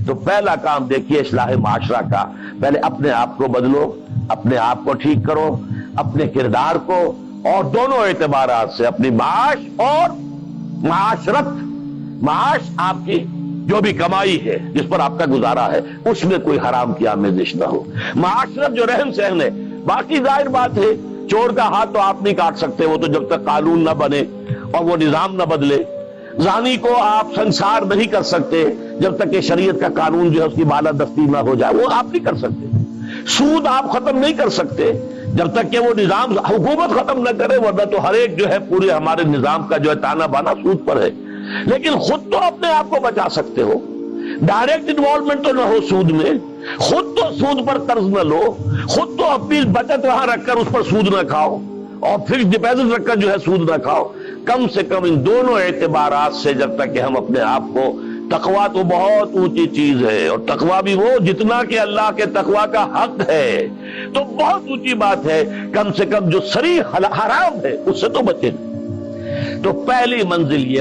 تو پہلا کام دیکھیے اصلاح معاشرہ کا، پہلے اپنے آپ کو بدلو، اپنے آپ کو ٹھیک کرو، اپنے کردار کو، اور دونوں اعتبارات سے اپنی معاش اور معاشرت، معاش آپ کی جو بھی کمائی ہے جس پر آپ کا گزارا ہے اس میں کوئی حرام کی آمیزش نہ ہو، معاشرت جو رہن سہن ہے، باقی ظاہر بات ہے چور کا ہاتھ تو آپ نہیں کاٹ سکتے، وہ تو جب تک قانون نہ بنے اور وہ نظام نہ بدلے، زانی کو آپ سنسار نہیں کر سکتے جب تک کہ شریعت کا قانون جو ہے اس کی بالادستی نہ ہو جائے، وہ آپ نہیں کر سکتے، سود آپ ختم نہیں کر سکتے جب تک کہ وہ نظام حکومت ختم نہ کرے، ورنہ تو ہر ایک جو ہے پورے ہمارے نظام کا جو ہے تانا بانا سود پر ہے، لیکن خود تو اپنے آپ کو بچا سکتے ہو، ڈائریکٹ انوالومنٹ تو نہ ہو سود میں، خود تو سود پر قرض نہ لو، خود تو اپنی بچت وہاں رکھ کر اس پر سود نہ کھاؤ، اور فکس ڈپازٹ رکھ کر جو ہے سود نہ کھاؤ، کم سے کم ان دونوں اعتبارات سے جب تک کہ ہم اپنے آپ کو، تقویٰ تو بہت اونچی چیز ہے، اور تقویٰ بھی وہ جتنا کہ اللہ کے تقویٰ کا حق ہے، تو بہت اونچی بات ہے، کم سے کم جو صریح حرام ہے اس سے تو بچے۔ تو پہلی منزل یہ